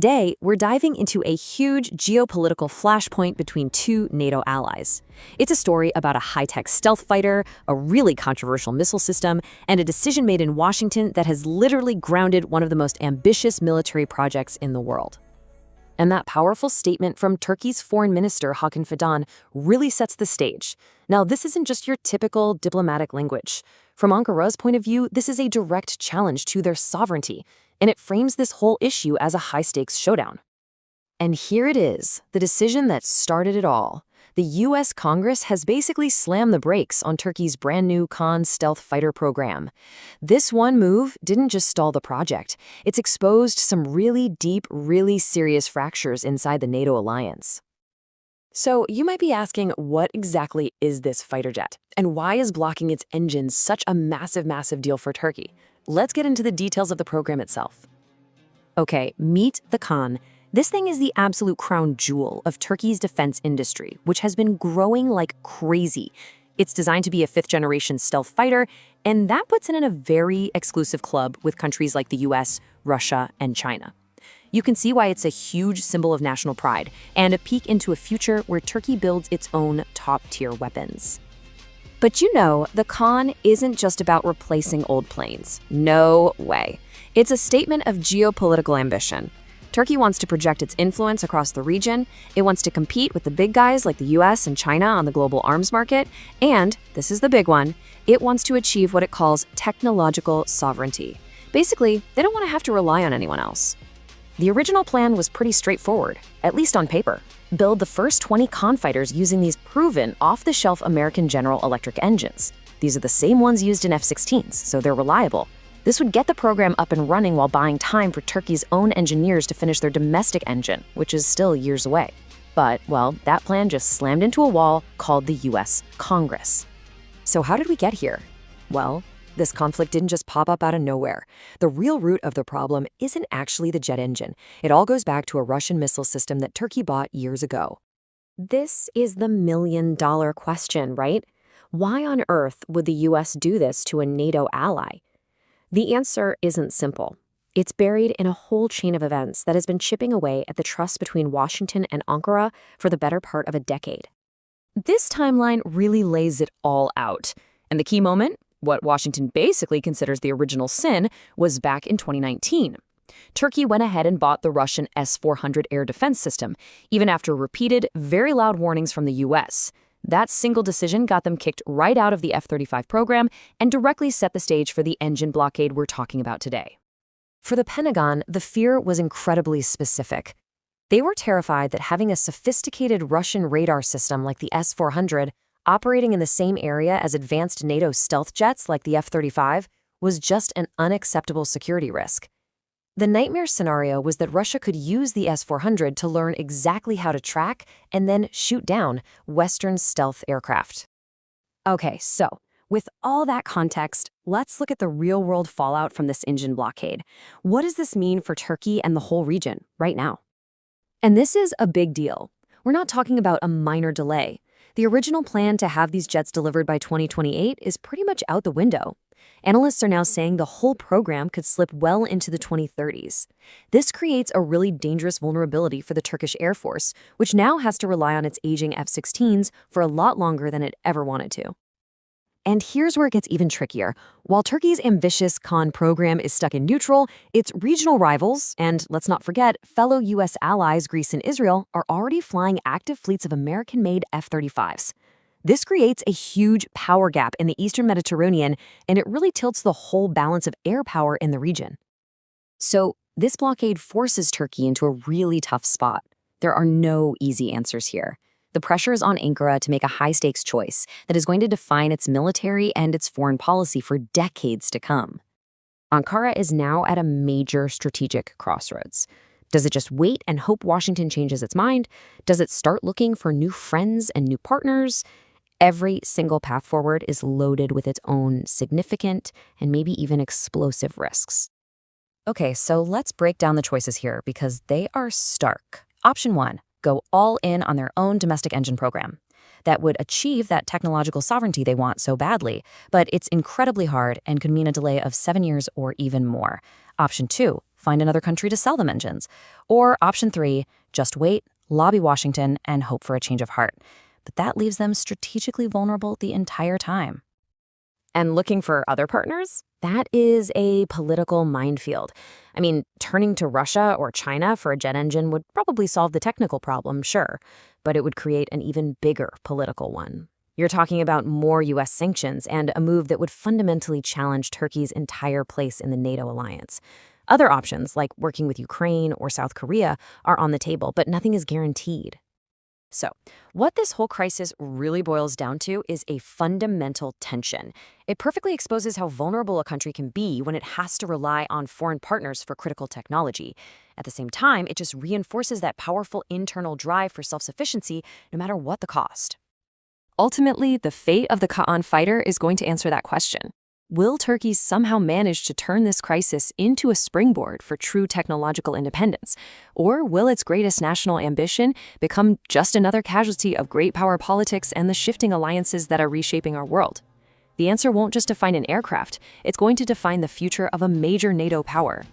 Today, we're diving into a huge geopolitical flashpoint between two NATO allies. It's a story about a high-tech stealth fighter, a really controversial missile system, and a decision made in Washington that has literally grounded one of the most ambitious military projects in the world. And that powerful statement from Turkey's Foreign Minister Hakan Fidan really sets the stage. Now, this isn't just your typical diplomatic language. From Ankara's point of view, this is a direct challenge to their sovereignty, and it frames this whole issue as a high-stakes showdown. And here it is, the decision that started it all. The U.S. Congress has basically slammed the brakes on Turkey's brand-new KAAN stealth fighter program. This one move didn't just stall the project, it's exposed some really deep, really serious fractures inside the NATO alliance. So you might be asking, what exactly is this fighter jet? And why is blocking its engines such a massive deal for Turkey? Let's get into the details of the program itself. Okay, meet the KAAN. This thing is the absolute crown jewel of Turkey's defense industry, which has been growing like crazy. It's designed to be a fifth-generation stealth fighter, and that puts it in a very exclusive club with countries like the US, Russia, and China. You can see why it's a huge symbol of national pride and a peek into a future where Turkey builds its own top-tier weapons. But you know, the KAAN isn't just about replacing old planes. No way. It's a statement of geopolitical ambition. Turkey wants to project its influence across the region, it wants to compete with the big guys like the US and China on the global arms market, and, this is the big one, it wants to achieve what it calls technological sovereignty. Basically, they don't want to have to rely on anyone else. The original plan was pretty straightforward, at least on paper. Build the first 20 KAAN fighters using these proven, off-the-shelf American General Electric engines. These are the same ones used in F-16s, so they're reliable. This would get the program up and running while buying time for Turkey's own engineers to finish their domestic engine, which is still years away. But, well, that plan just slammed into a wall called the US Congress. So how did we get here? Well, this conflict didn't just pop up out of nowhere. The real root of the problem isn't actually the jet engine. It all goes back to a Russian missile system that Turkey bought years ago. This is the million-dollar question, right? Why on earth would the US do this to a NATO ally? The answer isn't simple. It's buried in a whole chain of events that has been chipping away at the trust between Washington and Ankara for the better part of a decade. This timeline really lays it all out. And the key moment, what Washington basically considers the original sin, was back in 2019. Turkey went ahead and bought the Russian S-400 air defense system, even after repeated, very loud warnings from the US. That single decision got them kicked right out of the F-35 program and directly set the stage for the engine blockade we're talking about today. For the Pentagon, the fear was incredibly specific. They were terrified that having a sophisticated Russian radar system like the S-400 operating in the same area as advanced NATO stealth jets like the F-35 was just an unacceptable security risk. The nightmare scenario was that Russia could use the S-400 to learn exactly how to track and then shoot down Western stealth aircraft. Okay, so with all that context, let's look at the real-world fallout from this engine blockade. What does this mean for Turkey and the whole region right now? And this is a big deal. We're not talking about a minor delay. The original plan to have these jets delivered by 2028 is pretty much out the window. Analysts are now saying the whole program could slip well into the 2030s. This creates a really dangerous vulnerability for the Turkish Air Force, which now has to rely on its aging F-16s for a lot longer than it ever wanted to. And here's where it gets even trickier. While Turkey's ambitious KAAN program is stuck in neutral, its regional rivals, and let's not forget, fellow U.S. allies Greece and Israel, are already flying active fleets of American-made F-35s. This creates a huge power gap in the Eastern Mediterranean, and it really tilts the whole balance of air power in the region. So, this blockade forces Turkey into a really tough spot. There are no easy answers here. The pressure is on Ankara to make a high-stakes choice that is going to define its military and its foreign policy for decades to come. Ankara is now at a major strategic crossroads. Does it just wait and hope Washington changes its mind? Does it start looking for new friends and new partners? Every single path forward is loaded with its own significant and maybe even explosive risks. Okay, so let's break down the choices here because they are stark. Option 1, go all in on their own domestic engine program. That would achieve that technological sovereignty they want so badly, but it's incredibly hard and could mean a delay of 7 years or even more. Option 2, find another country to sell them engines. Or Option 3, just wait, lobby Washington, and hope for a change of heart. But that leaves them strategically vulnerable the entire time. And looking for other partners? That is a political minefield. I mean, turning to Russia or China for a jet engine would probably solve the technical problem, sure, but it would create an even bigger political one. You're talking about more U.S. sanctions and a move that would fundamentally challenge Turkey's entire place in the NATO alliance. Other options, like working with Ukraine or South Korea, are on the table, but nothing is guaranteed. So, what this whole crisis really boils down to is a fundamental tension. It perfectly exposes how vulnerable a country can be when it has to rely on foreign partners for critical technology. At the same time, it just reinforces that powerful internal drive for self-sufficiency, no matter what the cost. Ultimately, the fate of the KAAN fighter is going to answer that question. Will Turkey somehow manage to turn this crisis into a springboard for true technological independence? Or will its greatest national ambition become just another casualty of great power politics and the shifting alliances that are reshaping our world? The answer won't just define an aircraft, it's going to define the future of a major NATO power.